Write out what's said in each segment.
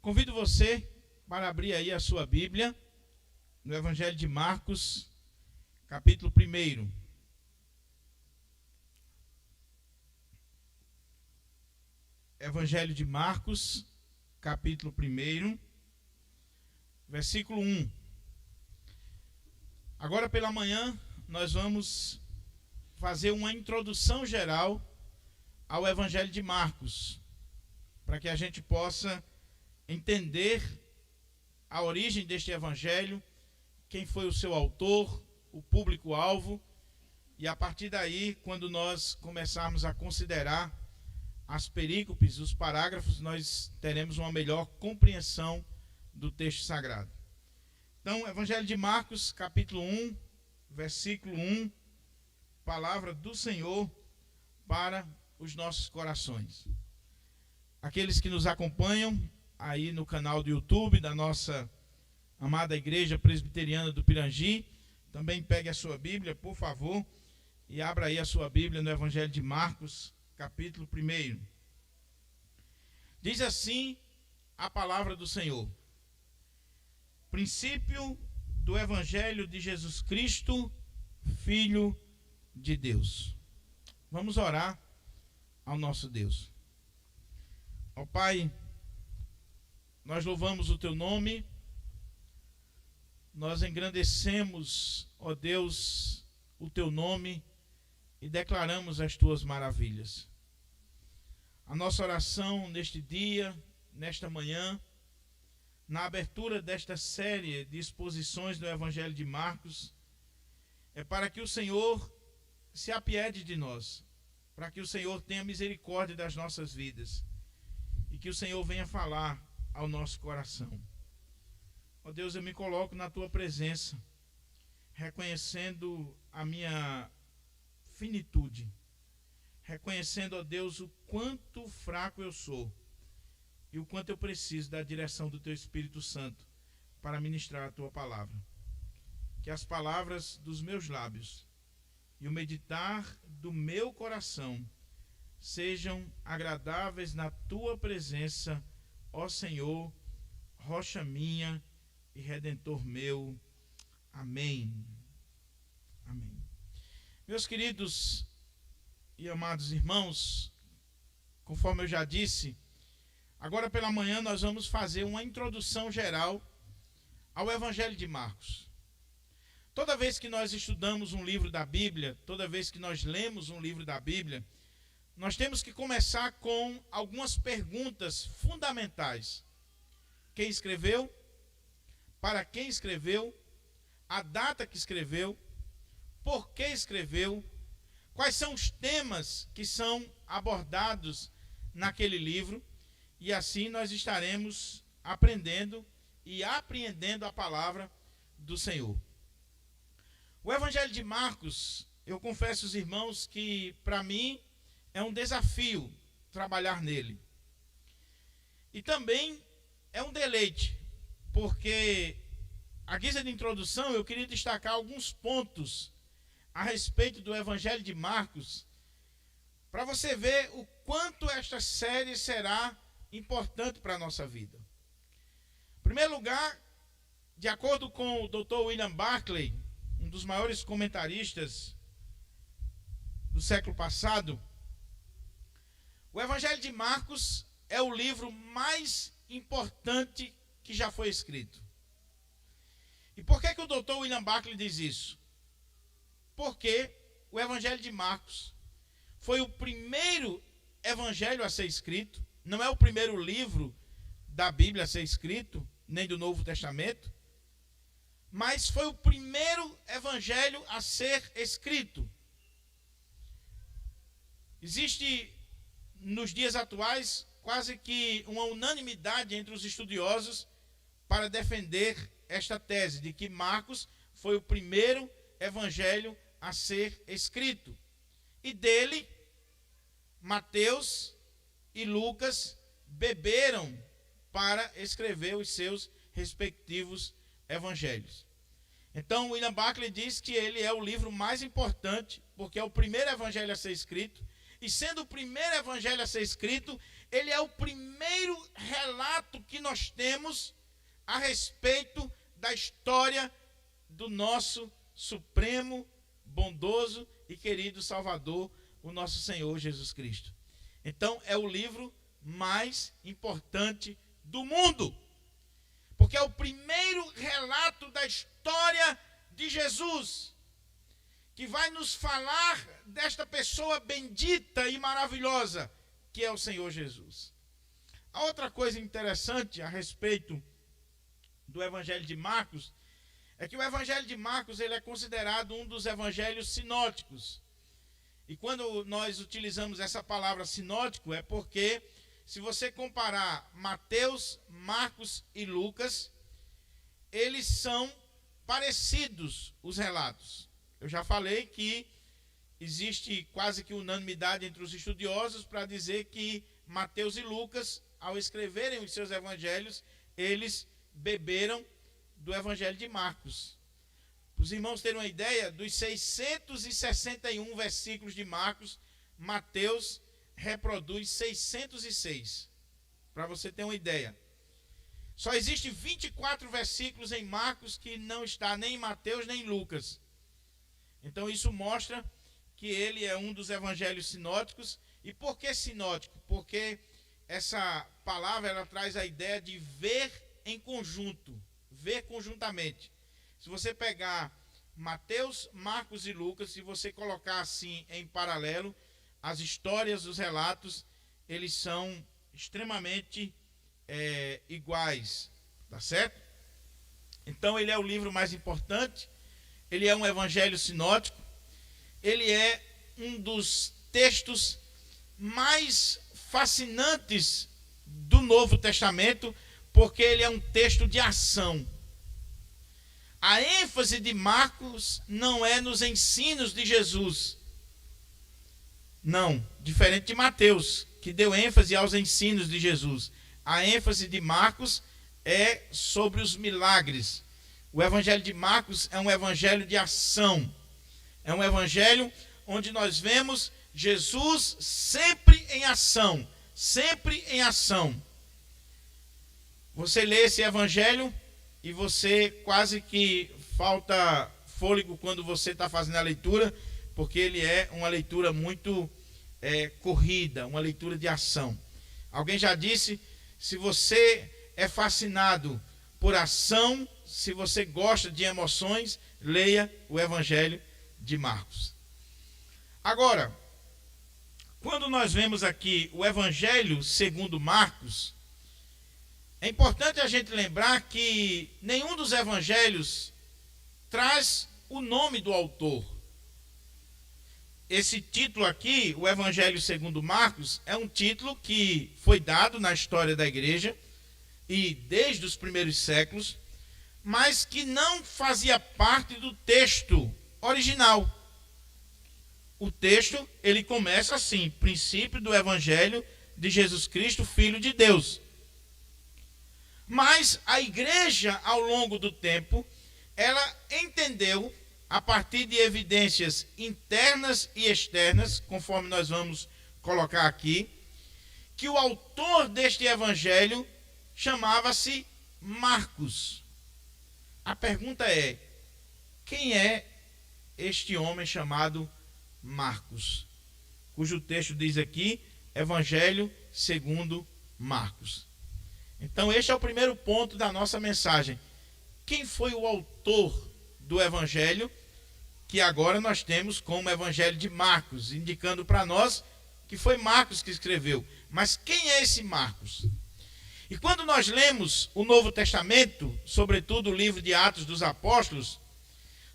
Convido você para abrir aí a sua Bíblia no Evangelho de Marcos, capítulo 1. Evangelho de Marcos, capítulo 1, versículo 1. Agora pela manhã nós vamos fazer uma introdução geral ao Evangelho de Marcos, para que a gente possa entender a origem deste Evangelho, quem foi o seu autor, o público-alvo, e a partir daí, quando nós começarmos a considerar as perícopes, os parágrafos, nós teremos uma melhor compreensão do texto sagrado. Então, Evangelho de Marcos, capítulo 1, versículo 1, palavra do Senhor para os nossos corações. Aqueles que nos acompanham aí no canal do YouTube da nossa amada Igreja Presbiteriana do Pirangi, também pegue a sua Bíblia, por favor, e abra aí a sua Bíblia no Evangelho de Marcos, capítulo 1. Diz assim a palavra do Senhor: princípio do Evangelho de Jesus Cristo, Filho de Deus. Vamos orar ao nosso Deus. Ó Pai, nós louvamos o Teu nome, nós engrandecemos, ó Deus, o Teu nome e declaramos as Tuas maravilhas. A nossa oração neste dia, nesta manhã, na abertura desta série de exposições do Evangelho de Marcos, é para que o Senhor se apiede de nós, para que o Senhor tenha misericórdia das nossas vidas e que o Senhor venha falar ao nosso coração. Ó Deus, eu me coloco na Tua presença, reconhecendo a minha finitude, reconhecendo, ó Deus, o quanto fraco eu sou e o quanto eu preciso da direção do Teu Espírito Santo para ministrar a Tua palavra. Que as palavras dos meus lábios e o meditar do meu coração sejam agradáveis na Tua presença, ó Senhor, rocha minha e redentor meu. Amém. Amém. Meus queridos e amados irmãos, conforme eu já disse, agora pela manhã nós vamos fazer uma introdução geral ao Evangelho de Marcos. Toda vez que nós estudamos um livro da Bíblia, toda vez que nós lemos um livro da Bíblia, nós temos que começar com algumas perguntas fundamentais. Quem escreveu? Para quem escreveu? A data que escreveu? Por que escreveu? Quais são os temas que são abordados naquele livro? E assim nós estaremos aprendendo e apreendendo a palavra do Senhor. O Evangelho de Marcos, eu confesso aos irmãos que para mim é um desafio trabalhar nele. E também é um deleite, porque à guisa de introdução eu queria destacar alguns pontos a respeito do Evangelho de Marcos, para você ver o quanto esta série será importante para a nossa vida. Em primeiro lugar, de acordo com o Dr. William Barclay, um dos maiores comentaristas do século passado, o Evangelho de Marcos é o livro mais importante que já foi escrito. E por que o Dr. William Barclay diz isso? Porque o Evangelho de Marcos foi o primeiro evangelho a ser escrito, não é o primeiro livro da Bíblia a ser escrito, nem do Novo Testamento, mas foi o primeiro evangelho a ser escrito. Existe nos dias atuais quase que uma unanimidade entre os estudiosos para defender esta tese de que Marcos foi o primeiro evangelho a ser escrito. E dele, Mateus e Lucas beberam para escrever os seus respectivos evangelhos. Então, William Barclay diz que ele é o livro mais importante, porque é o primeiro evangelho a ser escrito, e sendo o primeiro evangelho a ser escrito, ele é o primeiro relato que nós temos a respeito da história do nosso supremo, bondoso e querido Salvador, o nosso Senhor Jesus Cristo. Então, é o livro mais importante do mundo, porque é o primeiro relato da história de Jesus, que vai nos falar desta pessoa bendita e maravilhosa, que é o Senhor Jesus. A outra coisa interessante a respeito do Evangelho de Marcos é que o Evangelho de Marcos ele é considerado um dos evangelhos sinóticos. E quando nós utilizamos essa palavra sinótico, é porque, se você comparar Mateus, Marcos e Lucas, eles são parecidos, os relatos. Eu já falei que existe quase que unanimidade entre os estudiosos para dizer que Mateus e Lucas, ao escreverem os seus evangelhos, eles beberam do Evangelho de Marcos. Para os irmãos terem uma ideia, dos 661 versículos de Marcos, Mateus reproduz 606. Para você ter uma ideia. Só existe 24 versículos em Marcos que não está nem em Mateus nem em Lucas. Então isso mostra que ele é um dos evangelhos sinóticos. E por que sinótico? Porque essa palavra ela traz a ideia de ver em conjunto, ver conjuntamente. Se você pegar Mateus, Marcos e Lucas, se você colocar assim em paralelo, as histórias, os relatos, eles são extremamente iguais, tá certo? Então ele é o livro mais importante, ele é um evangelho sinótico, ele é um dos textos mais fascinantes do Novo Testamento, porque ele é um texto de ação. A ênfase de Marcos não é nos ensinos de Jesus. Não, diferente de Mateus, que deu ênfase aos ensinos de Jesus. A ênfase de Marcos é sobre os milagres. O evangelho de Marcos é um evangelho de ação. É um evangelho onde nós vemos Jesus sempre em ação. Sempre em ação. Você lê esse evangelho e você quase que falta fôlego quando você está fazendo a leitura, porque ele é uma leitura muito corrida, uma leitura de ação. Alguém já disse, se você é fascinado por ação, se você gosta de emoções, leia o Evangelho de Marcos. Agora, quando nós vemos aqui o Evangelho segundo Marcos, é importante a gente lembrar que nenhum dos evangelhos traz o nome do autor. Esse título aqui, o Evangelho segundo Marcos, é um título que foi dado na história da igreja e desde os primeiros séculos, mas que não fazia parte do texto original. O texto, ele começa assim: princípio do Evangelho de Jesus Cristo, Filho de Deus. Mas a igreja, ao longo do tempo, ela entendeu, a partir de evidências internas e externas, conforme nós vamos colocar aqui, que o autor deste evangelho chamava-se Marcos. A pergunta é: quem é este homem chamado Marcos? Cujo texto diz aqui, Evangelho segundo Marcos. Então este é o primeiro ponto da nossa mensagem. Quem foi o autor do Evangelho, que agora nós temos como Evangelho de Marcos, indicando para nós que foi Marcos que escreveu. Mas quem é esse Marcos? E quando nós lemos o Novo Testamento, sobretudo o livro de Atos dos Apóstolos,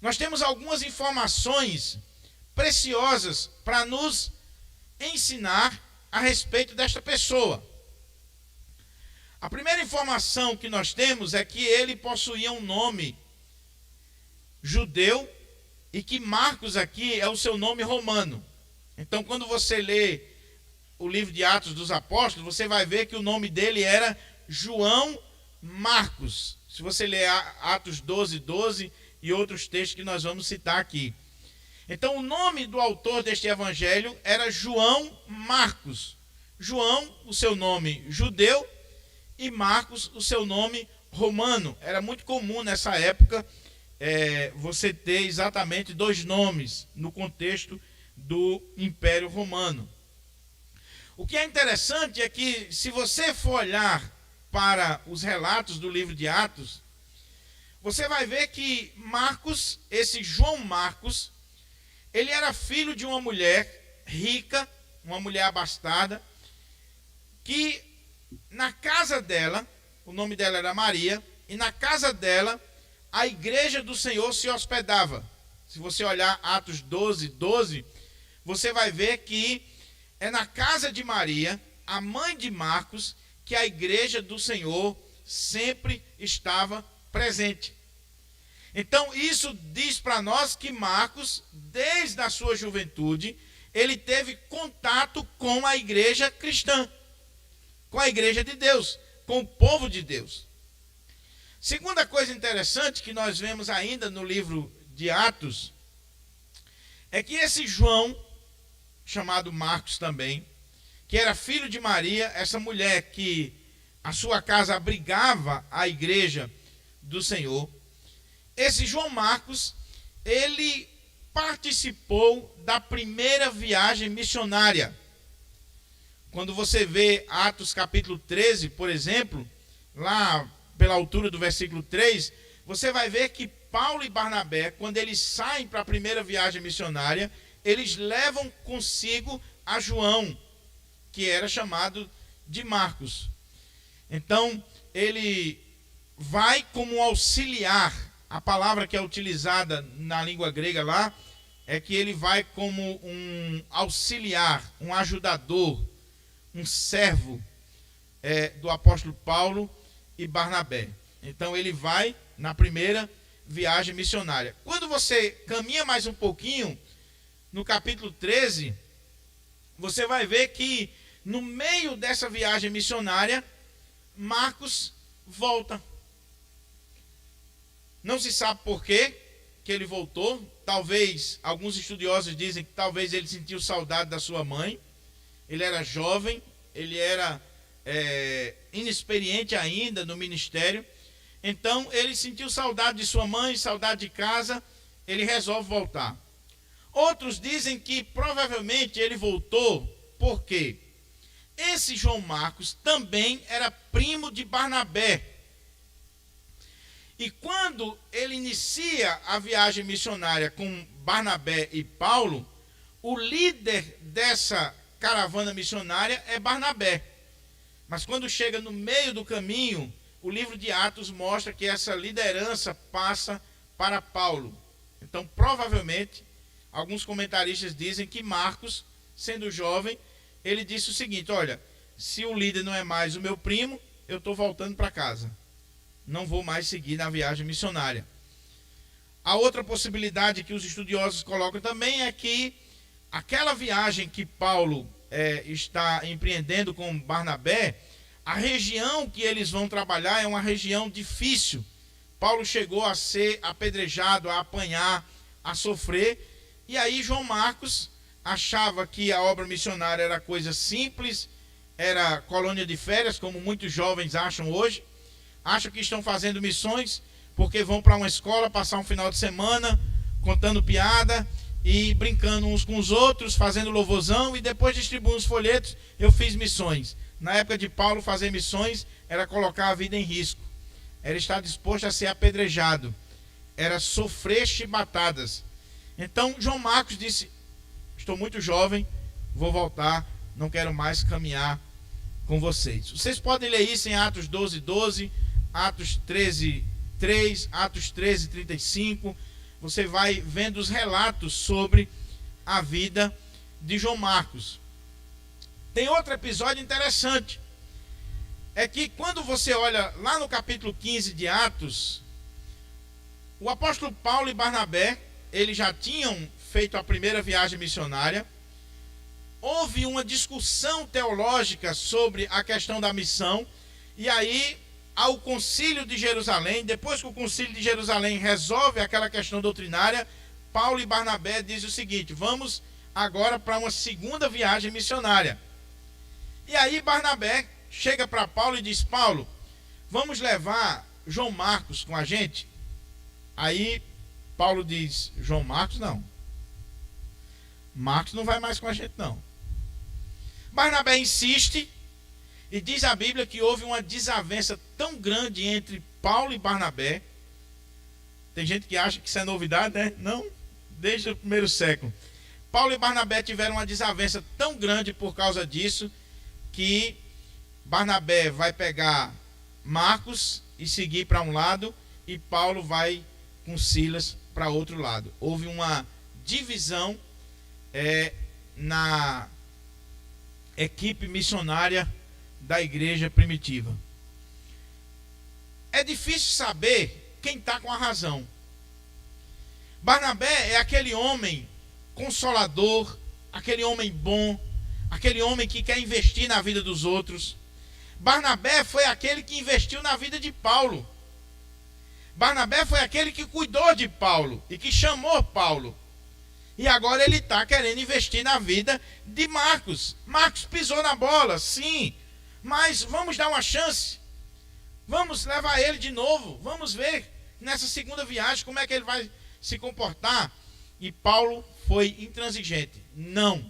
nós temos algumas informações preciosas para nos ensinar a respeito desta pessoa. A primeira informação que nós temos é que ele possuía um nome judeu e que Marcos aqui é o seu nome romano. Então, quando você lê o livro de Atos dos Apóstolos, você vai ver que o nome dele era João Marcos. Se você ler Atos 12:12 e outros textos que nós vamos citar aqui. Então o nome do autor deste evangelho era João Marcos. João, o seu nome judeu, e Marcos, o seu nome romano. Era muito comum nessa época você ter exatamente dois nomes no contexto do Império Romano. O que é interessante é que, se você for olhar para os relatos do livro de Atos, você vai ver que Marcos, esse João Marcos, ele era filho de uma mulher rica, uma mulher abastada, que na casa dela, o nome dela era Maria, e na casa dela a igreja do Senhor se hospedava. Se você olhar Atos 12, 12, você vai ver que é na casa de Maria, a mãe de Marcos, que a igreja do Senhor sempre estava presente. Então isso diz para nós que Marcos, desde a sua juventude, ele teve contato com a igreja cristã, com a igreja de Deus, com o povo de Deus. Segunda coisa interessante que nós vemos ainda no livro de Atos, é que esse João, chamado Marcos também, que era filho de Maria, essa mulher que a sua casa abrigava a igreja do Senhor, esse João Marcos, ele participou da primeira viagem missionária. Quando você vê Atos capítulo 13, por exemplo, lá pela altura do versículo 3, você vai ver que Paulo e Barnabé, quando eles saem para a primeira viagem missionária, eles levam consigo a João, que era chamado de Marcos. Então, ele vai como um auxiliar. A palavra que é utilizada na língua grega lá é que ele vai como um auxiliar, um ajudador, um servo do apóstolo Paulo e Barnabé. Então ele vai na primeira viagem missionária. Quando você caminha mais um pouquinho, no capítulo 13, você vai ver que no meio dessa viagem missionária, Marcos volta. Não se sabe por quê que ele voltou. Talvez, alguns estudiosos dizem que talvez ele sentiu saudade da sua mãe. Ele era jovem, ele era inexperiente ainda no ministério. Então ele sentiu saudade de sua mãe, saudade de casa, ele resolve voltar. Outros dizem que provavelmente ele voltou porque esse João Marcos também era primo de Barnabé. E quando ele inicia a viagem missionária com Barnabé e Paulo, o líder dessa caravana missionária é Barnabé. Mas quando chega no meio do caminho, o livro de Atos mostra que essa liderança passa para Paulo. Então, provavelmente, alguns comentaristas dizem que Marcos, sendo jovem, ele disse o seguinte: olha, se o líder não é mais o meu primo, eu estou voltando para casa. Não vou mais seguir na viagem missionária. A outra possibilidade que os estudiosos colocam também é que aquela viagem que Paulo está empreendendo com Barnabé, a região que eles vão trabalhar é uma região difícil. Paulo chegou a ser apedrejado, a apanhar, a sofrer. E aí João Marcos achava que a obra missionária era coisa simples, era colônia de férias, como muitos jovens acham hoje. Acham que estão fazendo missões porque vão para uma escola passar um final de semana contando piada e brincando uns com os outros, fazendo louvorzão e depois distribuindo os folhetos. Eu fiz missões. Na época de Paulo, fazer missões era colocar a vida em risco, era estar disposto a ser apedrejado, era sofrer chibatadas. Então João Marcos disse: estou muito jovem, vou voltar, não quero mais caminhar com vocês. Vocês podem ler isso em Atos 12, 12, Atos 13, 3, Atos 13, 35. Você vai vendo os relatos sobre a vida de João Marcos. Tem outro episódio interessante. É que quando você olha lá no capítulo 15 de Atos, o apóstolo Paulo e Barnabé, eles já tinham feito a primeira viagem missionária. Houve uma discussão teológica sobre a questão da missão. E aí, ao concílio de Jerusalém, depois que o concílio de Jerusalém resolve aquela questão doutrinária, Paulo e Barnabé dizem o seguinte: vamos agora para uma segunda viagem missionária. E aí Barnabé chega para Paulo e diz: Paulo, vamos levar João Marcos com a gente? Aí Paulo diz: João Marcos não. Marcos não vai mais com a gente não. Barnabé insiste e diz a Bíblia que houve uma desavença tão grande entre Paulo e Barnabé. Tem gente que acha que isso é novidade, né? Não, desde o primeiro século. Paulo e Barnabé tiveram uma desavença tão grande por causa disso, que Barnabé vai pegar Marcos e seguir para um lado, e Paulo vai com Silas para outro lado. Houve uma divisão na equipe missionária da igreja primitiva. É difícil saber quem está com a razão. Barnabé é aquele homem consolador, aquele homem bom, aquele homem que quer investir na vida dos outros. Barnabé foi aquele que investiu na vida de Paulo. Barnabé foi aquele que cuidou de Paulo e que chamou Paulo. E agora ele está querendo investir na vida de Marcos. Marcos pisou na bola, sim, mas vamos dar uma chance. Vamos levar ele de novo. Vamos ver nessa segunda viagem como é que ele vai se comportar. E Paulo foi intransigente. Não.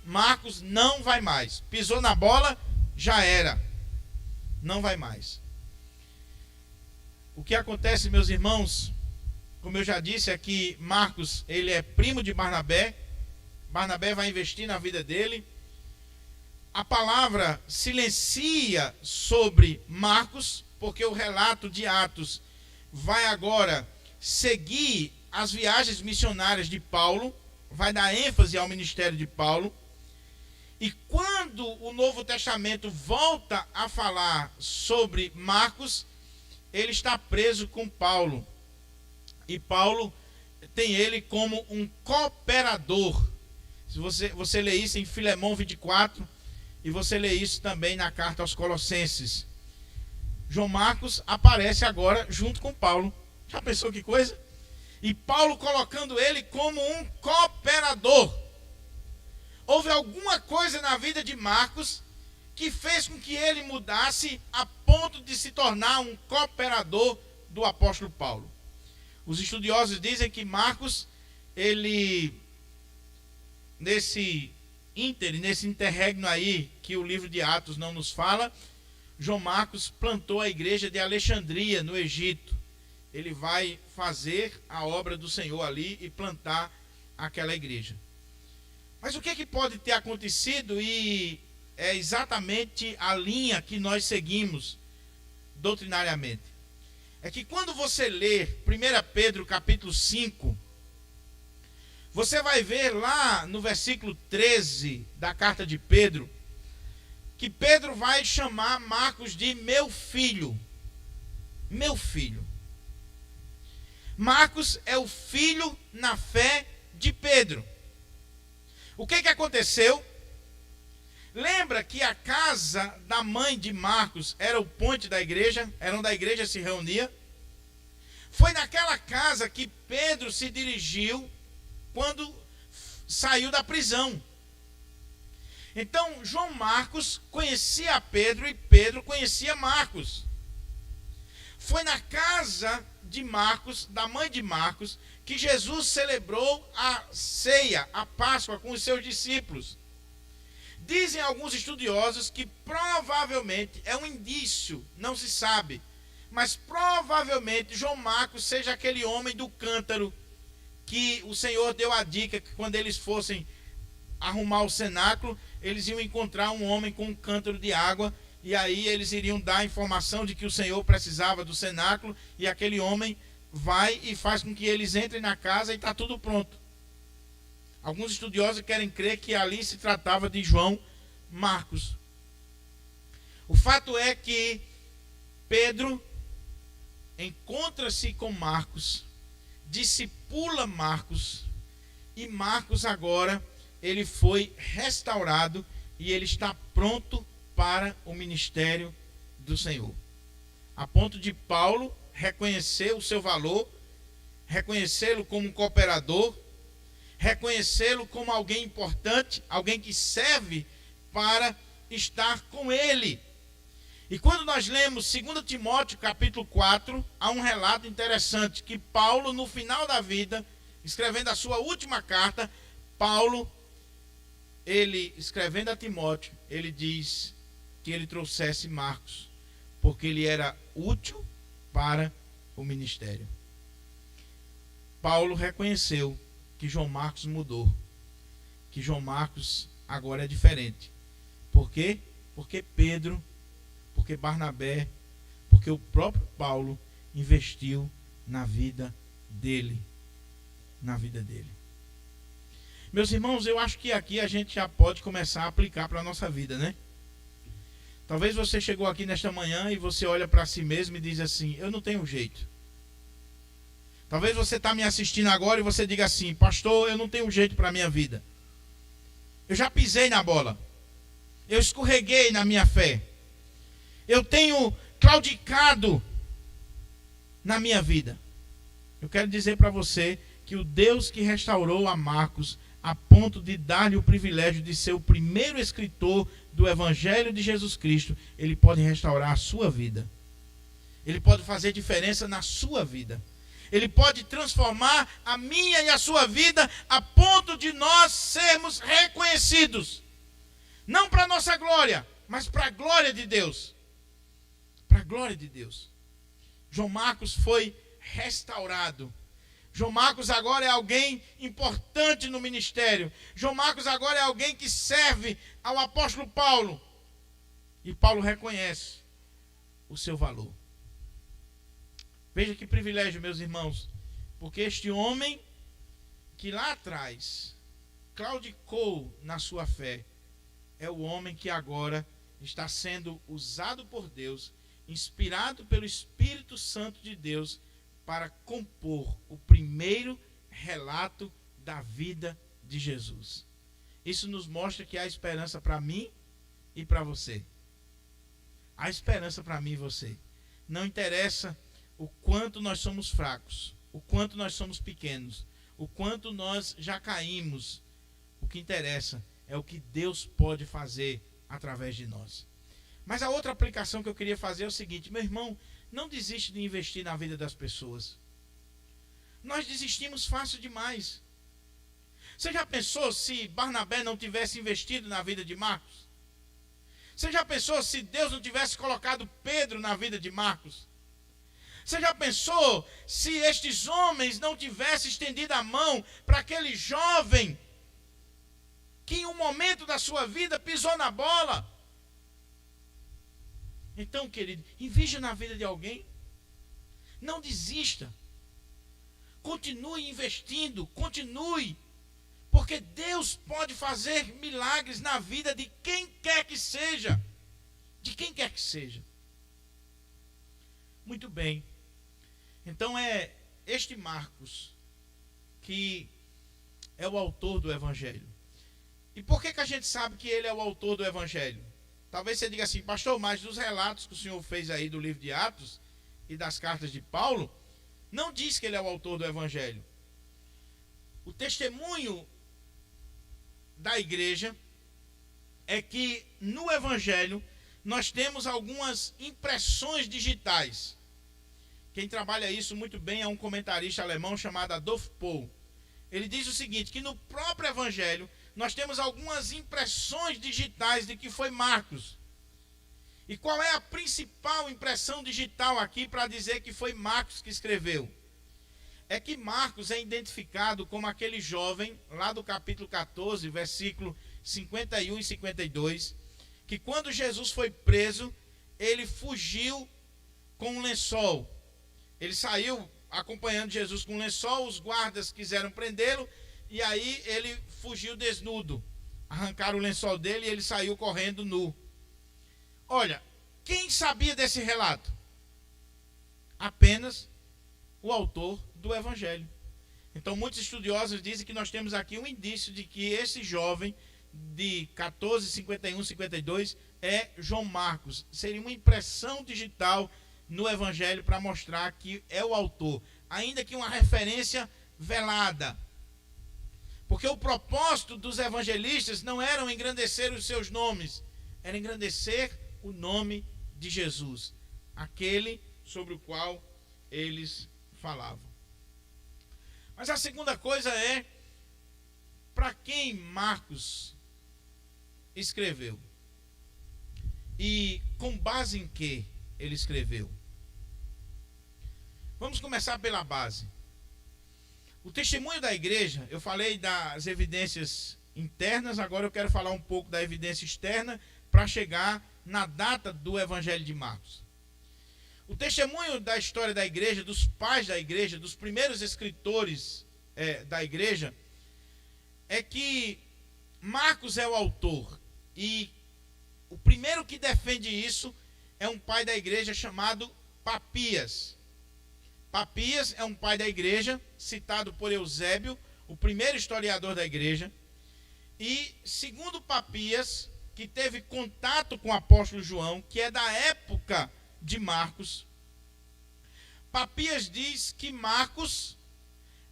Marcos não vai mais. Pisou na bola, já era. Não vai mais. O que acontece, meus irmãos, como eu já disse, é que Marcos, ele é primo de Barnabé. Barnabé vai investir na vida dele. A palavra silencia sobre Marcos, porque o relato de Atos vai agora seguir as viagens missionárias de Paulo, vai dar ênfase ao ministério de Paulo. E quando o Novo Testamento volta a falar sobre Marcos, ele está preso com Paulo. E Paulo tem ele como um cooperador. Se você lê isso em Filemão 24, e você lê isso também na carta aos Colossenses. João Marcos aparece agora junto com Paulo. Já pensou que coisa? E Paulo colocando ele como um cooperador. Houve alguma coisa na vida de Marcos que fez com que ele mudasse a ponto de se tornar um cooperador do apóstolo Paulo. Os estudiosos dizem que Marcos, ele, nesse interregno aí, que o livro de Atos não nos fala, João Marcos plantou a igreja de Alexandria, no Egito. Ele vai fazer a obra do Senhor ali e plantar aquela igreja. Mas o que pode ter acontecido, e é exatamente a linha que nós seguimos doutrinariamente, é que quando você lê 1 Pedro capítulo 5, você vai ver lá no versículo 13 da carta de Pedro, que Pedro vai chamar Marcos de meu filho. Meu filho. Marcos é o filho na fé de Pedro. O que aconteceu? Lembra que a casa da mãe de Marcos era o ponte da igreja? Era onde a igreja se reunia? Foi naquela casa que Pedro se dirigiu quando saiu da prisão. Então, João Marcos conhecia Pedro e Pedro conhecia Marcos. Foi na casa de Marcos, da mãe de Marcos, que Jesus celebrou a ceia, a Páscoa, com os seus discípulos. Dizem alguns estudiosos que provavelmente, é um indício, não se sabe, mas provavelmente João Marcos seja aquele homem do cântaro que o Senhor deu a dica que quando eles fossem arrumar o cenáculo, eles iam encontrar um homem com um cântaro de água, e aí eles iriam dar a informação de que o Senhor precisava do cenáculo, e aquele homem vai e faz com que eles entrem na casa e está tudo pronto. Alguns estudiosos querem crer que ali se tratava de João Marcos. O fato é que Pedro encontra-se com Marcos, discipula Marcos, e Marcos agora ele foi restaurado e ele está pronto para o ministério do Senhor. A ponto de Paulo reconhecer o seu valor reconhecê-lo como um cooperador, reconhecê-lo como alguém importante, alguém que serve para estar com ele. E quando nós lemos 2 Timóteo capítulo 4, há um relato interessante que Paulo, no final da vida, escrevendo a sua última carta, Paulo, ele escrevendo a Timóteo, ele diz que ele trouxesse Marcos, porque ele era útil para o ministério. Paulo reconheceu que João Marcos mudou, que João Marcos agora é diferente. Por quê? Porque Pedro, porque Barnabé, porque o próprio Paulo investiu na vida dele. Na vida dele. Meus irmãos, eu acho que aqui a gente já pode começar a aplicar para a nossa vida, né? Talvez você chegou aqui nesta manhã e você olha para si mesmo e diz assim: eu não tenho jeito. Talvez você está me assistindo agora e você diga assim: pastor, eu não tenho jeito para a minha vida. Eu já pisei na bola. Eu escorreguei na minha fé. Eu tenho claudicado na minha vida. Eu quero dizer para você que o Deus que restaurou a Marcos a ponto de dar-lhe o privilégio de ser o primeiro escritor do Evangelho de Jesus Cristo, ele pode restaurar a sua vida. Ele pode fazer diferença na sua vida. Ele pode transformar a minha e a sua vida a ponto de nós sermos reconhecidos. Não para a nossa glória, mas para a glória de Deus. Para a glória de Deus. João Marcos foi restaurado. João Marcos agora é alguém importante no ministério. João Marcos agora é alguém que serve ao apóstolo Paulo. E Paulo reconhece o seu valor. Veja que privilégio, meus irmãos. Porque este homem que lá atrás claudicou na sua fé, é o homem que agora está sendo usado por Deus, inspirado pelo Espírito Santo de Deus, para compor o primeiro relato da vida de Jesus. Isso nos mostra que há esperança para mim e para você. Há esperança para mim e você. Não interessa o quanto nós somos fracos, o quanto nós somos pequenos, o quanto nós já caímos. O que interessa é o que Deus pode fazer através de nós. Mas a outra aplicação que eu queria fazer é o seguinte: meu irmão, não desiste de investir na vida das pessoas. Nós desistimos fácil demais. Você já pensou se Barnabé não tivesse investido na vida de Marcos? Você já pensou se Deus não tivesse colocado Pedro na vida de Marcos? Você já pensou se estes homens não tivessem estendido a mão para aquele jovem que em um momento da sua vida pisou na bola? Então, querido, invista na vida de alguém. Não desista. Continue investindo, continue. Porque Deus pode fazer milagres na vida de quem quer que seja. De quem quer que seja. Muito bem. Então é este Marcos que é o autor do Evangelho. E por que a gente sabe que ele é o autor do Evangelho? Talvez você diga assim: pastor, mas dos relatos que o senhor fez aí do livro de Atos e das cartas de Paulo, não diz que ele é o autor do Evangelho. O testemunho da igreja é que no Evangelho nós temos algumas impressões digitais. Quem trabalha isso muito bem é um comentarista alemão chamado Adolf Pohl. Ele diz o seguinte, que no próprio Evangelho nós temos algumas impressões digitais de que foi Marcos. E qual é a principal impressão digital aqui para dizer que foi Marcos que escreveu? É que Marcos é identificado como aquele jovem, lá do capítulo 14, versículo 51 e 52, que quando Jesus foi preso, ele fugiu com um lençol. Ele saiu acompanhando Jesus com um lençol, os guardas quiseram prendê-lo, e aí ele fugiu desnudo. Arrancaram o lençol dele e ele saiu correndo nu. Olha, quem sabia desse relato? Apenas o autor do Evangelho. Então muitos estudiosos dizem que nós temos aqui um indício de que esse jovem de 14, 51, 52 é João Marcos. Seria uma impressão digital no Evangelho para mostrar que é o autor. ainda que uma referência velada. Porque o propósito dos evangelistas não era engrandecer os seus nomes, era engrandecer o nome de Jesus, aquele sobre o qual eles falavam. Mas a segunda coisa é, para quem Marcos escreveu? E com base em que ele escreveu? Vamos começar pela base. O testemunho da igreja, eu falei das evidências internas, agora eu quero falar um pouco da evidência externa para chegar na data do Evangelho de Marcos. O testemunho da história da igreja, dos pais da igreja, dos primeiros escritores da igreja, é que Marcos é o autor. E o primeiro que defende isso é um pai da igreja chamado Papias. Papias é um pai da igreja, citado por Eusébio, o primeiro historiador da igreja. E, segundo Papias, que teve contato com o apóstolo João, que é da época de Marcos, Papias diz que Marcos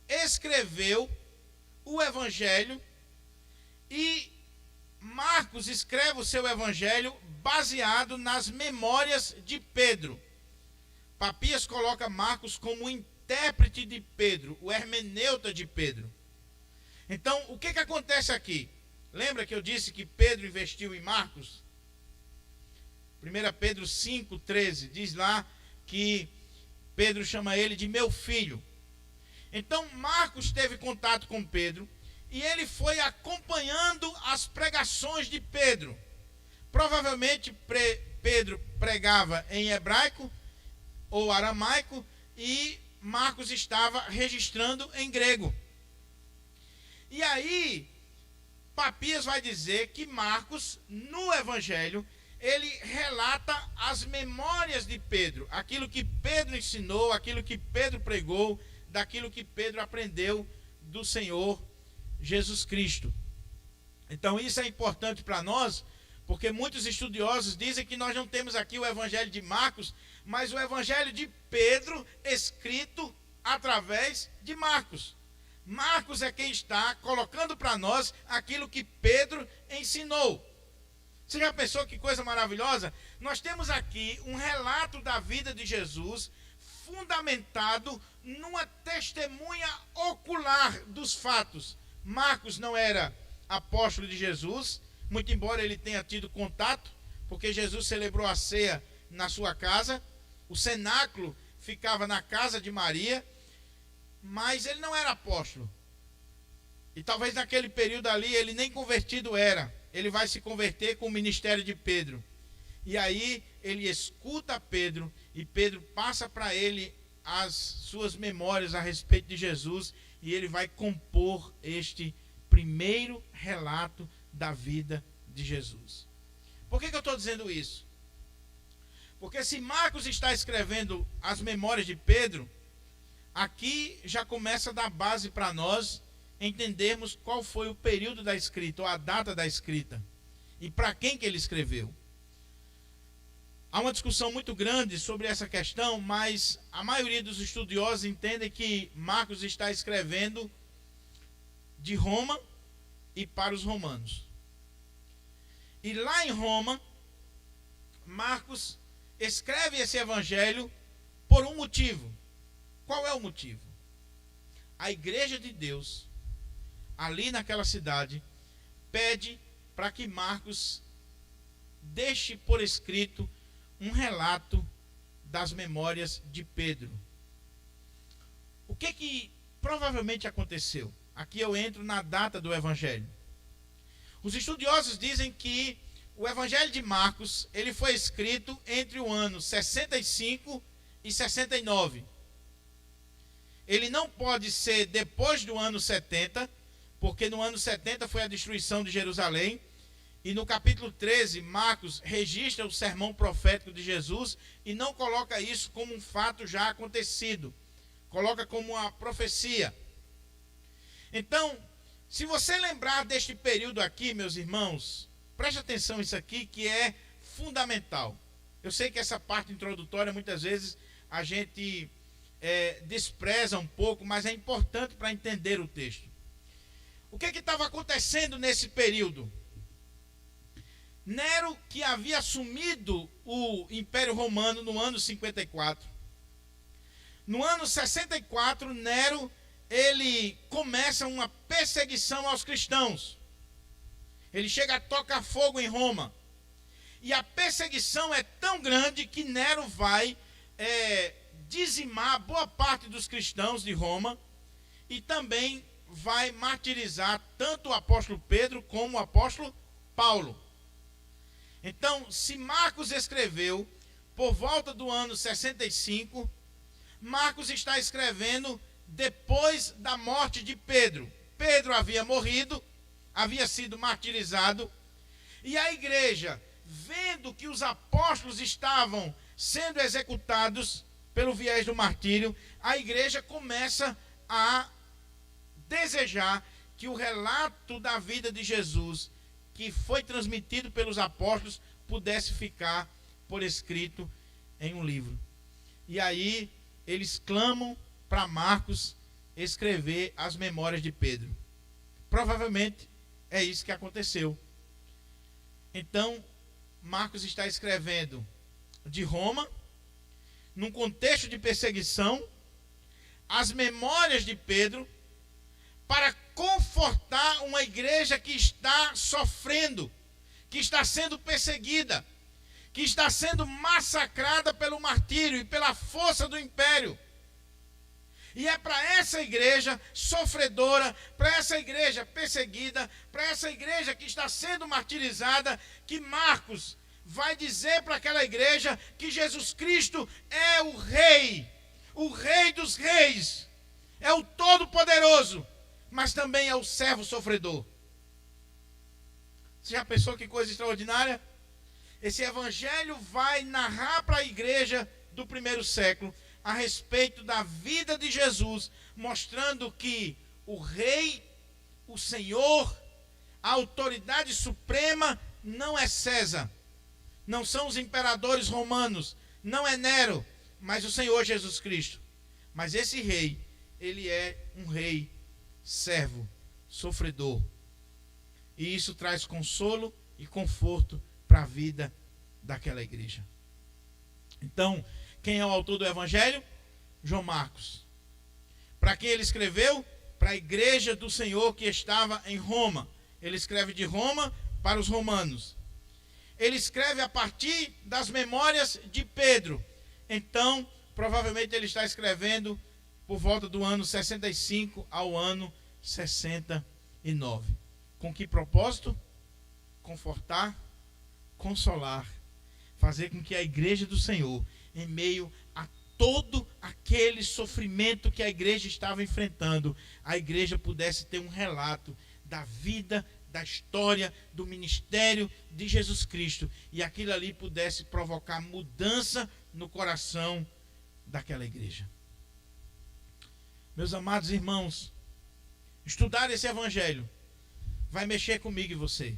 escreveu o evangelho e Marcos escreve o seu evangelho baseado nas memórias de Pedro. Papias coloca Marcos como o intérprete de Pedro, o hermeneuta de Pedro. Então, o que acontece aqui? Lembra que eu disse que Pedro investiu em Marcos? 1 Pedro 5,13 diz lá que Pedro chama ele de meu filho. Então, Marcos teve contato com Pedro e ele foi acompanhando as pregações de Pedro. Provavelmente Pedro pregava em hebraico ou aramaico e Marcos estava registrando em grego. E aí, Papias vai dizer que Marcos, no evangelho, ele relata as memórias de Pedro, aquilo que Pedro ensinou, aquilo que Pedro pregou, daquilo que Pedro aprendeu do Senhor Jesus Cristo. Então isso é importante para nós, porque muitos estudiosos dizem que nós não temos aqui o evangelho de Marcos, mas o evangelho de Pedro escrito através de Marcos. Marcos é quem está colocando para nós aquilo que Pedro ensinou. Você já pensou que coisa maravilhosa? Nós temos aqui um relato da vida de Jesus fundamentado numa testemunha ocular dos fatos. Marcos não era apóstolo de Jesus, muito embora ele tenha tido contato, porque Jesus celebrou a ceia na sua casa, o cenáculo ficava na casa de Maria, mas ele não era apóstolo. E talvez naquele período ali ele nem convertido era. Ele vai se converter com o ministério de Pedro. E aí ele escuta Pedro e Pedro passa para ele as suas memórias a respeito de Jesus e ele vai compor este primeiro relato da vida de Jesus. Por que eu estou dizendo isso? Porque se Marcos está escrevendo as memórias de Pedro, aqui já começa a dar base para nós entendermos qual foi o período da escrita, ou a data da escrita, e para quem que ele escreveu. Há uma discussão muito grande sobre essa questão, mas a maioria dos estudiosos entendem que Marcos está escrevendo de Roma e para os romanos. E lá em Roma, Marcos escreve esse evangelho por um motivo. Qual é o motivo? A igreja de Deus, ali naquela cidade, pede para que Marcos deixe por escrito um relato das memórias de Pedro. O que provavelmente aconteceu? Aqui eu entro na data do evangelho. Os estudiosos dizem que o evangelho de Marcos, ele foi escrito entre o ano 65 e 69. Ele não pode ser depois do ano 70, porque no ano 70 foi a destruição de Jerusalém, e no capítulo 13, Marcos registra o sermão profético de Jesus e não coloca isso como um fato já acontecido, coloca como uma profecia. Então, se você lembrar deste período aqui, meus irmãos, preste atenção nisso aqui que é fundamental. Eu sei que essa parte introdutória, muitas vezes, a gente despreza um pouco, mas é importante para entender o texto. O que estava acontecendo nesse período? Nero, que havia assumido o Império Romano no ano 54. No ano 64, Nero, ele começa uma perseguição aos cristãos. Ele chega a tocar fogo em Roma. E a perseguição é tão grande que Nero vai dizimar boa parte dos cristãos de Roma e também vai martirizar tanto o apóstolo Pedro como o apóstolo Paulo. Então, se Marcos escreveu por volta do ano 65, Marcos está escrevendo depois da morte de Pedro. Pedro havia morrido, havia sido martirizado, e a igreja, vendo que os apóstolos estavam sendo executados pelo viés do martírio, a igreja começa a desejar que o relato da vida de Jesus, que foi transmitido pelos apóstolos, pudesse ficar por escrito em um livro. E aí eles clamam para Marcos escrever as memórias de Pedro. Provavelmente é isso que aconteceu. Então, Marcos está escrevendo de Roma, num contexto de perseguição, as memórias de Pedro, para confortar uma igreja que está sofrendo, que está sendo perseguida, que está sendo massacrada pelo martírio e pela força do império. E é para essa igreja sofredora, para essa igreja perseguida, para essa igreja que está sendo martirizada, que Marcos vai dizer para aquela igreja que Jesus Cristo é o Rei dos reis, é o Todo-Poderoso, mas também é o servo sofredor. Você já pensou que coisa extraordinária? Esse evangelho vai narrar para a igreja do primeiro século a respeito da vida de Jesus, mostrando que o Rei, o Senhor, a autoridade suprema não é César, não são os imperadores romanos, não é Nero, mas o Senhor Jesus Cristo. Mas esse rei, ele é um rei servo, sofredor. E isso traz consolo e conforto para a vida daquela igreja. Então, quem é o autor do evangelho? João Marcos. Para quem ele escreveu? Para a igreja do Senhor que estava em Roma. Ele escreve de Roma para os romanos. Ele escreve a partir das memórias de Pedro. Então, provavelmente ele está escrevendo por volta do ano 65 ao ano 69. Com que propósito? Confortar, consolar, fazer com que a igreja do Senhor, em meio a todo aquele sofrimento que a igreja estava enfrentando, a igreja pudesse ter um relato da vida, da história, do ministério de Jesus Cristo, e aquilo ali pudesse provocar mudança no coração daquela igreja. Meus amados irmãos, estudar esse evangelho vai mexer comigo e você.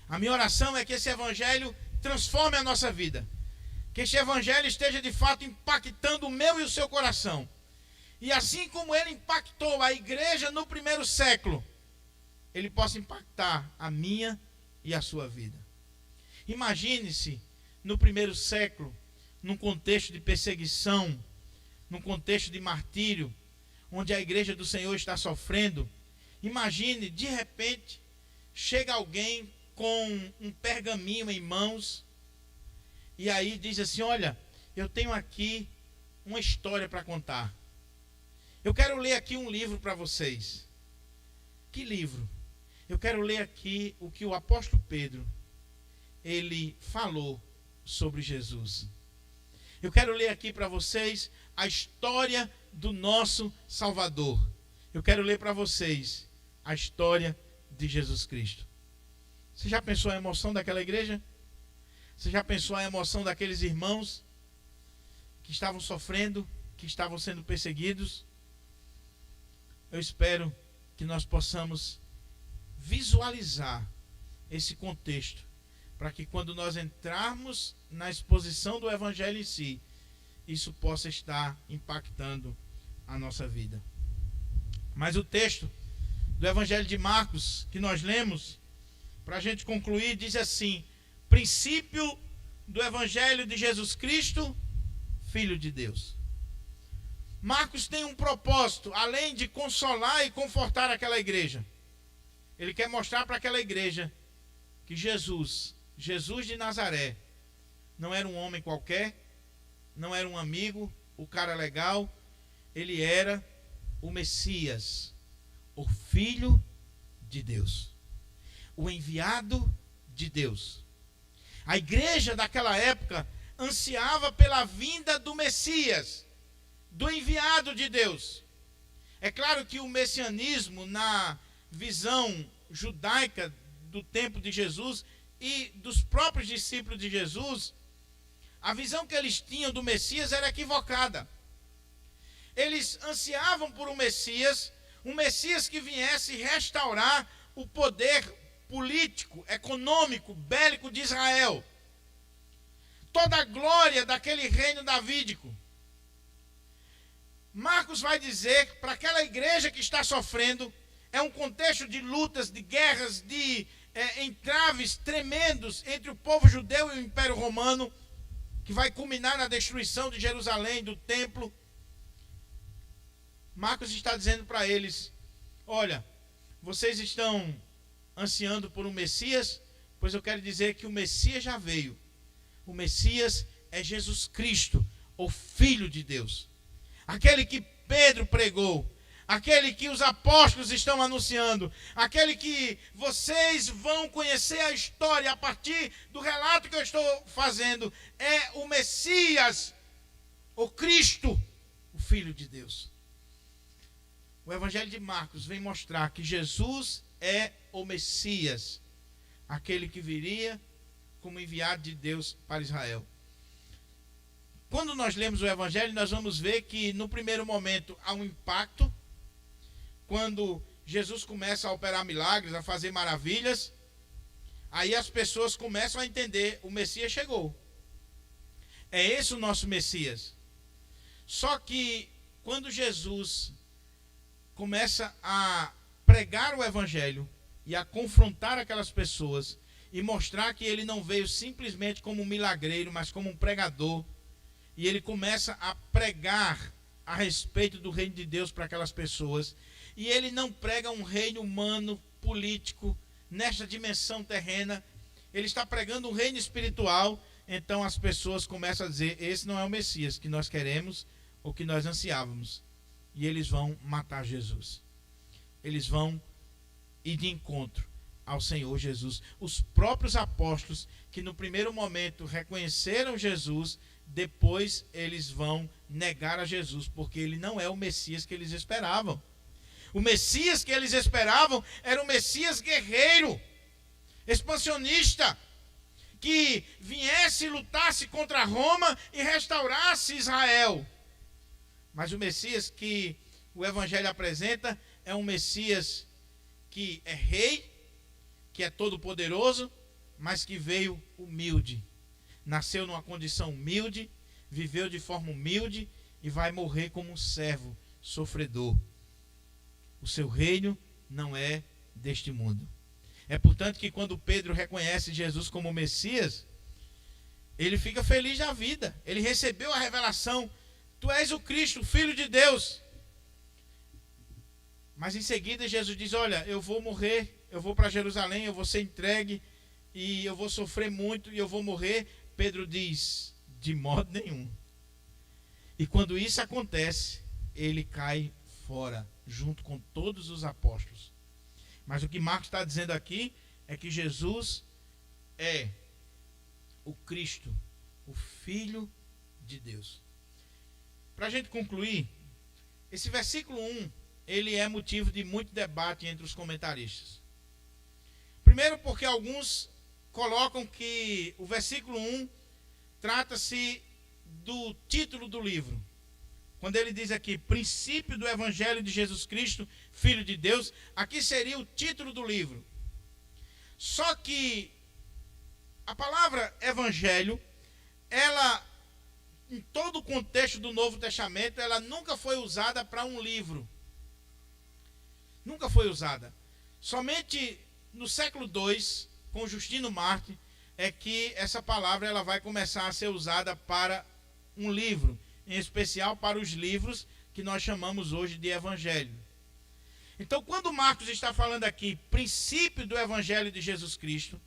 A minha oração é que esse evangelho transforme a nossa vida, que esse evangelho esteja de fato impactando o meu e o seu coração, e assim como ele impactou a igreja no primeiro século, ele possa impactar a minha e a sua vida. Imagine-se no primeiro século, num contexto de perseguição, num contexto de martírio, onde a igreja do Senhor está sofrendo. Imagine, de repente, chega alguém com um pergaminho em mãos, e aí diz assim: olha, eu tenho aqui uma história para contar. Eu quero ler aqui um livro para vocês. Que livro? Eu quero ler aqui o que o apóstolo Pedro, ele falou sobre Jesus. Eu quero ler aqui para vocês a história do nosso Salvador. Eu quero ler para vocês a história de Jesus Cristo. Você já pensou a emoção daquela igreja? Você já pensou a emoção daqueles irmãos que estavam sofrendo, que estavam sendo perseguidos? Eu espero que nós possamos visualizar esse contexto, para que quando nós entrarmos na exposição do evangelho em si, isso possa estar impactando a nossa vida. Mas o texto do Evangelho de Marcos que nós lemos, para a gente concluir, diz assim: princípio do Evangelho de Jesus Cristo, Filho de Deus. Marcos tem um propósito, além de consolar e confortar aquela igreja. Ele quer mostrar para aquela igreja que Jesus de Nazaré, não era um homem qualquer, não era um amigo, o cara legal, ele era o Messias, o Filho de Deus, o enviado de Deus. A igreja daquela época ansiava pela vinda do Messias, do enviado de Deus. É claro que o messianismo, na visão judaica do tempo de Jesus e dos próprios discípulos de Jesus, a visão que eles tinham do Messias era equivocada. Eles ansiavam por um Messias que viesse restaurar o poder político, econômico, bélico de Israel. Toda a glória daquele reino davídico. Marcos vai dizer para aquela igreja que está sofrendo, é um contexto de lutas, de guerras, de entraves tremendos entre o povo judeu e o Império Romano, que vai culminar na destruição de Jerusalém, do templo. Marcos está dizendo para eles: olha, vocês estão ansiando por um Messias, pois eu quero dizer que o Messias já veio. O Messias é Jesus Cristo, o Filho de Deus. Aquele que Pedro pregou, aquele que os apóstolos estão anunciando, aquele que vocês vão conhecer a história a partir do relato que eu estou fazendo, é o Messias, o Cristo, o Filho de Deus. O Evangelho de Marcos vem mostrar que Jesus é o Messias, aquele que viria como enviado de Deus para Israel. Quando nós lemos o Evangelho, nós vamos ver que no primeiro momento há um impacto. Quando Jesus começa a operar milagres, a fazer maravilhas, aí as pessoas começam a entender: o Messias chegou. É esse o nosso Messias. Só que quando Jesus começa a pregar o Evangelho e a confrontar aquelas pessoas e mostrar que ele não veio simplesmente como um milagreiro, mas como um pregador, e ele começa a pregar a respeito do reino de Deus para aquelas pessoas, e ele não prega um reino humano, político, nesta dimensão terrena, ele está pregando um reino espiritual. Então as pessoas começam a dizer: esse não é o Messias que nós queremos ou que nós ansiávamos. E eles vão matar Jesus. Eles vão ir de encontro ao Senhor Jesus. Os próprios apóstolos, que no primeiro momento reconheceram Jesus, depois eles vão negar a Jesus, porque ele não é o Messias que eles esperavam. O Messias que eles esperavam era um Messias guerreiro, expansionista, que viesse e lutasse contra Roma e restaurasse Israel. Mas o Messias que o Evangelho apresenta é um Messias que é rei, que é todo poderoso, mas que veio humilde. Nasceu numa condição humilde, viveu de forma humilde e vai morrer como um servo sofredor. O seu reino não é deste mundo. É portanto que quando Pedro reconhece Jesus como Messias, ele fica feliz da vida. Ele recebeu a revelação: tu és o Cristo, o Filho de Deus. Mas em seguida Jesus diz: olha, eu vou morrer, eu vou para Jerusalém, eu vou ser entregue e eu vou sofrer muito e eu vou morrer. Pedro diz: de modo nenhum. E quando isso acontece, ele cai fora, junto com todos os apóstolos. Mas o que Marcos está dizendo aqui é que Jesus é o Cristo, o Filho de Deus. Para a gente concluir, esse versículo 1, ele é motivo de muito debate entre os comentaristas. Primeiro porque alguns colocam que o versículo 1 trata-se do título do livro. Quando ele diz aqui, princípio do Evangelho de Jesus Cristo, Filho de Deus, aqui seria o título do livro. Só que a palavra Evangelho, ela em todo o contexto do Novo Testamento, ela nunca foi usada para um livro. Nunca foi usada. Somente no século II, com Justino Marte, é que essa palavra ela vai começar a ser usada para um livro, em especial para os livros que nós chamamos hoje de Evangelho. Então, quando Marcos está falando aqui, princípio do Evangelho de Jesus Cristo,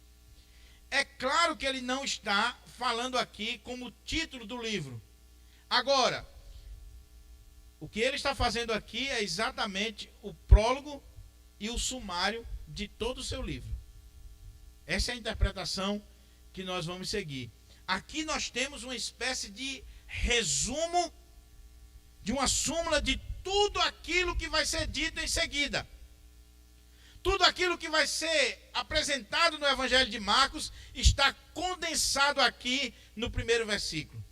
é claro que ele não está falando aqui como título do livro. Agora, o que ele está fazendo aqui é exatamente o prólogo e o sumário de todo o seu livro. Essa é a interpretação que nós vamos seguir. Aqui nós temos uma espécie de resumo, de uma súmula de tudo aquilo que vai ser dito em seguida. Tudo aquilo que vai ser apresentado no Evangelho de Marcos está condensado aqui no primeiro versículo.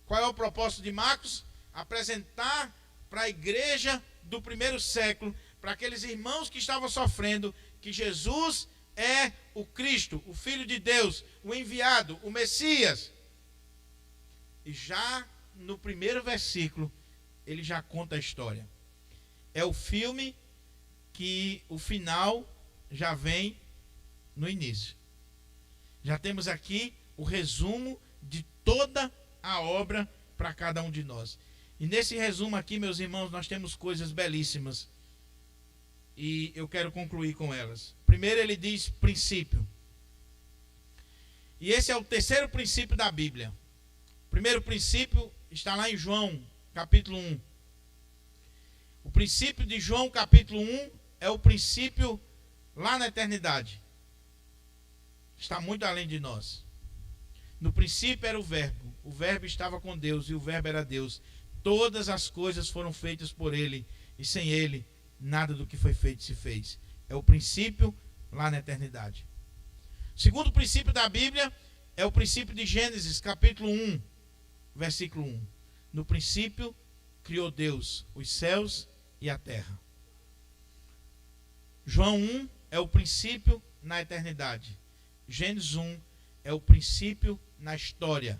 Qual é o propósito de Marcos? Apresentar para a igreja do primeiro século, para aqueles irmãos que estavam sofrendo, que Jesus é o Cristo, o Filho de Deus, o enviado, o Messias. E já no primeiro versículo, ele já conta a história. É o filme que o final já vem no início. Já temos aqui o resumo de toda a obra para cada um de nós. E nesse resumo aqui, meus irmãos, nós temos coisas belíssimas. E eu quero concluir com elas. Primeiro ele diz princípio. E esse é o terceiro princípio da Bíblia. O primeiro princípio está lá em João, capítulo 1. O princípio de João, capítulo 1, é o princípio lá na eternidade. Está muito além de nós. No princípio era o Verbo estava com Deus e o Verbo era Deus. Todas as coisas foram feitas por ele e sem ele nada do que foi feito se fez. É o princípio lá na eternidade. O segundo princípio da Bíblia é o princípio de Gênesis, capítulo 1, versículo 1. No princípio criou Deus os céus e a terra. João 1 é o princípio na eternidade. Gênesis 1 é o princípio na história.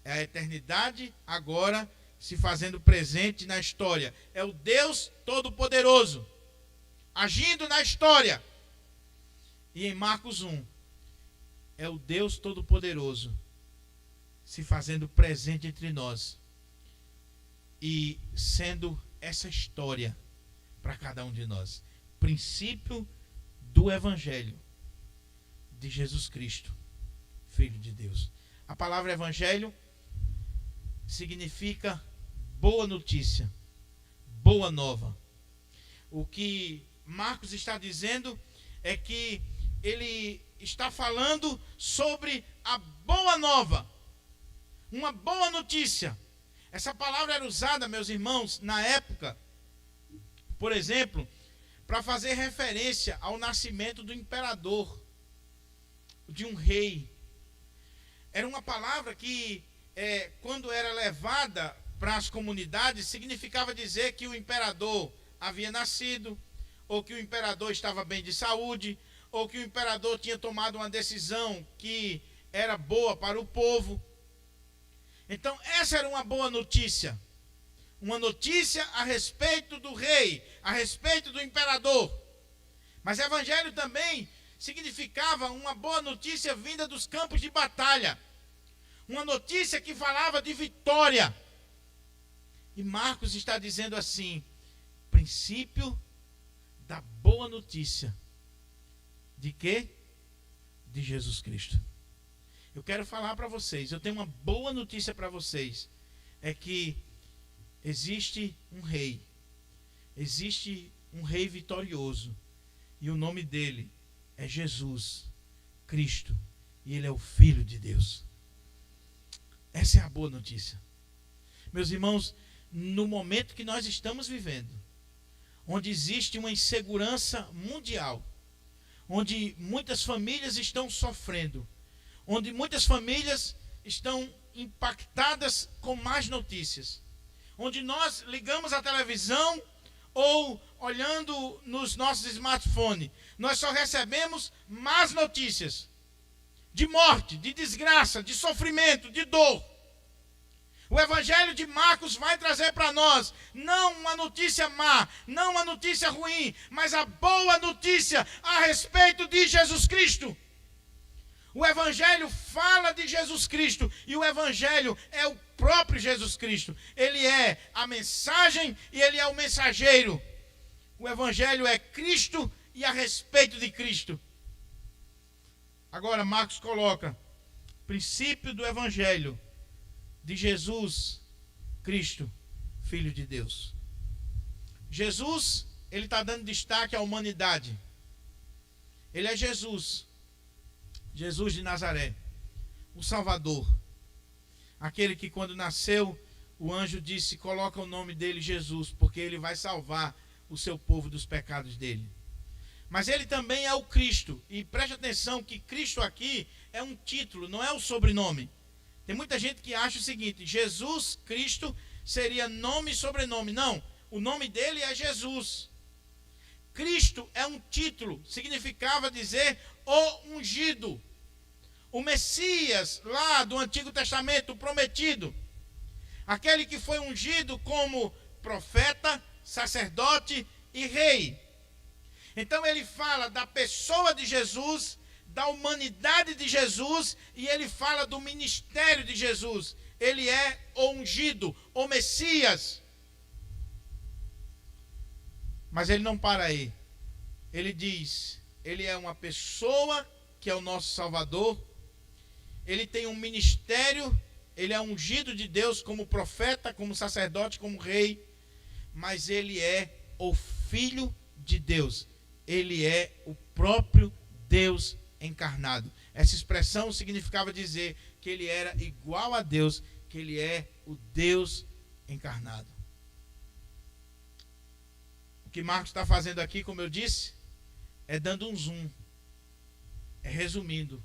É a eternidade agora se fazendo presente na história. É o Deus Todo-Poderoso agindo na história. E em Marcos 1 é o Deus Todo-Poderoso se fazendo presente entre nós e sendo essa história para cada um de nós. Princípio do Evangelho de Jesus Cristo, Filho de Deus. A palavra Evangelho significa boa notícia, boa nova. O que Marcos está dizendo é que ele está falando sobre a boa nova, uma boa notícia. Essa palavra era usada, meus irmãos, na época, por exemplo, para fazer referência ao nascimento do imperador, de um rei. Era uma palavra que, quando era levada para as comunidades, significava dizer que o imperador havia nascido, ou que o imperador estava bem de saúde, ou que o imperador tinha tomado uma decisão que era boa para o povo. Então, essa era uma boa notícia. Uma notícia a respeito do rei, a respeito do imperador. Mas evangelho também significava uma boa notícia vinda dos campos de batalha. Uma notícia que falava de vitória. E Marcos está dizendo assim: princípio da boa notícia. De quê? De Jesus Cristo. Eu quero falar para vocês, eu tenho uma boa notícia para vocês. É que existe um rei. Existe um rei vitorioso. E o nome dele é Jesus Cristo. E ele é o Filho de Deus. Essa é a boa notícia. Meus irmãos, no momento que nós estamos vivendo, onde existe uma insegurança mundial, onde muitas famílias estão sofrendo, onde muitas famílias estão impactadas com más notícias, onde nós ligamos a televisão ou olhando nos nossos smartphones, nós só recebemos más notícias de morte, de desgraça, de sofrimento, de dor. O Evangelho de Marcos vai trazer para nós não uma notícia má, não uma notícia ruim, mas a boa notícia a respeito de Jesus Cristo. O Evangelho fala de Jesus Cristo e o Evangelho é o próprio Jesus Cristo. Ele é a mensagem e ele é o mensageiro. O Evangelho é Cristo e a respeito de Cristo. Agora Marcos coloca princípio do Evangelho de Jesus Cristo, Filho de Deus. Jesus, ele está dando destaque à humanidade. Ele é Jesus, Jesus de Nazaré, o Salvador. Aquele que quando nasceu, o anjo disse, coloca o nome dele Jesus, porque ele vai salvar o seu povo dos pecados dele. Mas ele também é o Cristo. E preste atenção que Cristo aqui é um título, não é o sobrenome. Tem muita gente que acha o seguinte, Jesus Cristo seria nome e sobrenome. Não, o nome dele é Jesus. Cristo é um título, significava dizer o ungido. O Messias lá do Antigo Testamento, o prometido. Aquele que foi ungido como profeta, sacerdote e rei. Então ele fala da pessoa de Jesus, da humanidade de Jesus, e ele fala do ministério de Jesus. Ele é o ungido, o Messias. Mas ele não para aí. Ele diz, ele é uma pessoa que é o nosso Salvador. Ele tem um ministério, ele é ungido de Deus como profeta, como sacerdote, como rei. Mas ele é o Filho de Deus. Ele é o próprio Deus encarnado. Essa expressão significava dizer que ele era igual a Deus, que ele é o Deus encarnado. O que Marcos está fazendo aqui, como eu disse, é dando um zoom, é resumindo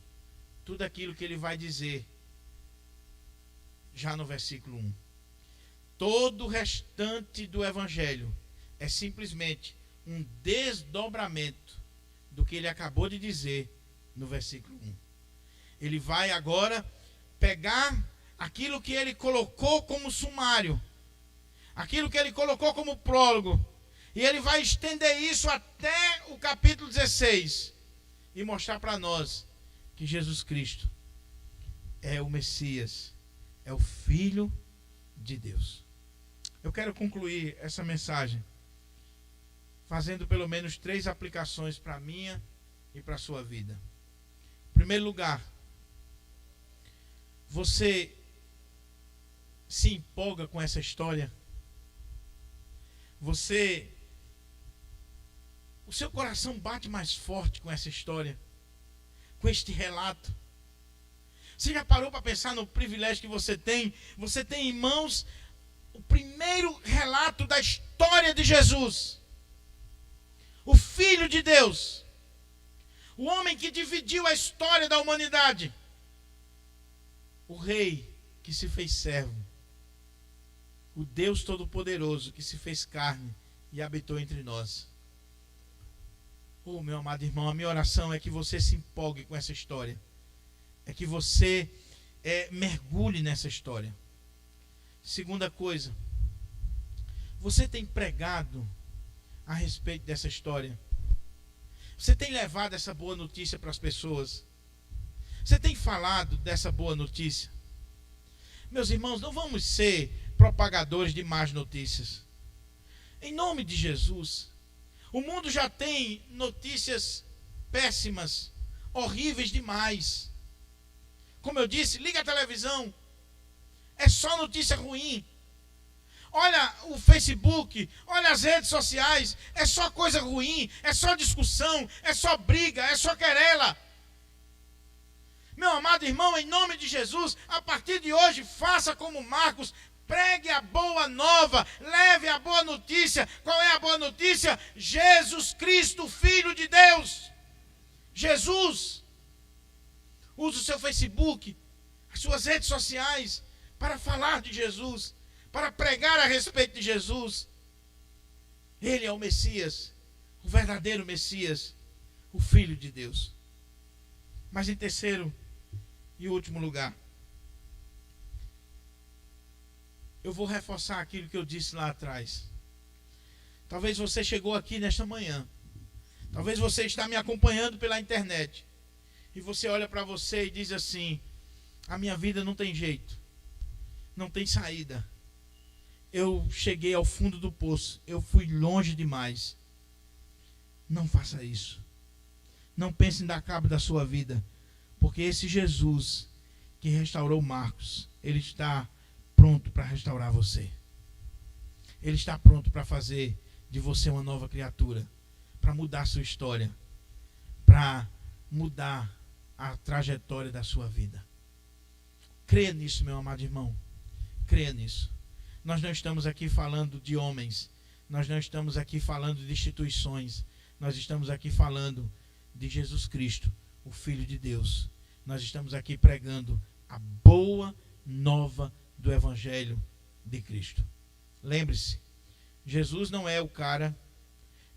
tudo aquilo que ele vai dizer já no versículo 1. Todo o restante do Evangelho é simplesmente um desdobramento do que ele acabou de dizer no versículo 1. Ele vai agora pegar aquilo que ele colocou como sumário, aquilo que ele colocou como prólogo, e ele vai estender isso até o capítulo 16 e mostrar para nós que Jesus Cristo é o Messias, é o Filho de Deus. Eu quero concluir essa mensagem fazendo pelo menos 3 aplicações para a minha e para a sua vida. Em primeiro lugar, você se empolga com essa história? O seu coração bate mais forte com essa história, com este relato? Você já parou para pensar no privilégio que você tem? Você tem em mãos o primeiro relato da história de Jesus, o Filho de Deus, o homem que dividiu a história da humanidade, o Rei que se fez servo, o Deus Todo-Poderoso que se fez carne e habitou entre nós. Oh, meu amado irmão, a minha oração é que você se empolgue com essa história, é que você mergulhe nessa história. Segunda coisa, você tem pregado a respeito dessa história? Você tem levado essa boa notícia para as pessoas? Você tem falado dessa boa notícia? Meus irmãos, não vamos ser propagadores de más notícias. Em nome de Jesus, o mundo já tem notícias péssimas, horríveis demais. Como eu disse, liga a televisão, é só notícia ruim. Olha o Facebook, olha as redes sociais, é só coisa ruim, é só discussão, é só briga, é só querela. Meu amado irmão, em nome de Jesus, a partir de hoje, faça como Marcos, pregue a boa nova, leve a boa notícia. Qual é a boa notícia? Jesus Cristo, Filho de Deus. Jesus. Use o seu Facebook, as suas redes sociais, para falar de Jesus, para pregar a respeito de Jesus. Ele é o Messias, o verdadeiro Messias, o Filho de Deus. Mas em terceiro e último lugar, eu vou reforçar aquilo que eu disse lá atrás. Talvez você chegou aqui nesta manhã. Talvez você está me acompanhando pela internet. E você olha para você e diz assim: a minha vida não tem jeito. Não tem saída. Eu cheguei ao fundo do poço. Eu fui longe demais. Não faça isso. Não pense em dar cabo da sua vida. Porque esse Jesus que restaurou Marcos, ele está pronto para restaurar você. Ele está pronto para fazer de você uma nova criatura. Para mudar a sua história. Para mudar a trajetória da sua vida. Creia nisso, meu amado irmão. Creia nisso. Nós não estamos aqui falando de homens. Nós não estamos aqui falando de instituições. Nós estamos aqui falando de Jesus Cristo, o Filho de Deus. Nós estamos aqui pregando a boa nova do Evangelho de Cristo. Lembre-se, Jesus não é o cara,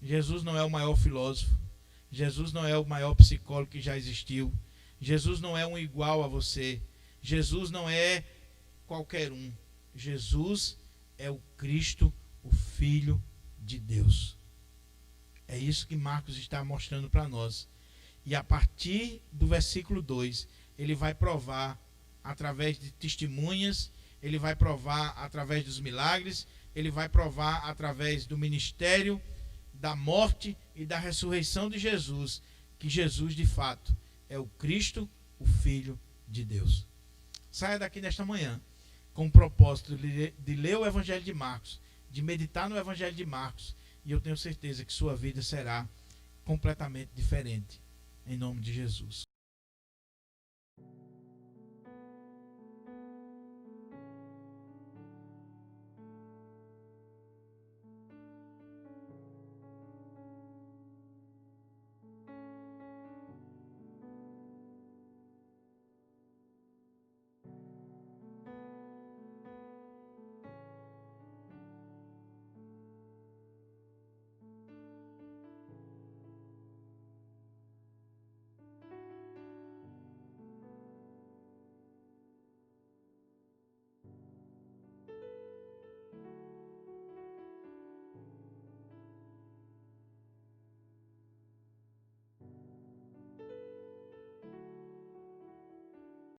Jesus não é o maior filósofo, Jesus não é o maior psicólogo que já existiu, Jesus não é um igual a você, Jesus não é qualquer um. Jesus é o Cristo, o Filho de Deus. É isso que Marcos está mostrando para nós. E a partir do versículo 2, ele vai provar através de testemunhas, ele vai provar através dos milagres, ele vai provar através do ministério, da morte e da ressurreição de Jesus, que Jesus de fato é o Cristo, o Filho de Deus. Saia daqui nesta manhã com o propósito de ler o Evangelho de Marcos, de meditar no Evangelho de Marcos, e eu tenho certeza que sua vida será completamente diferente, em nome de Jesus.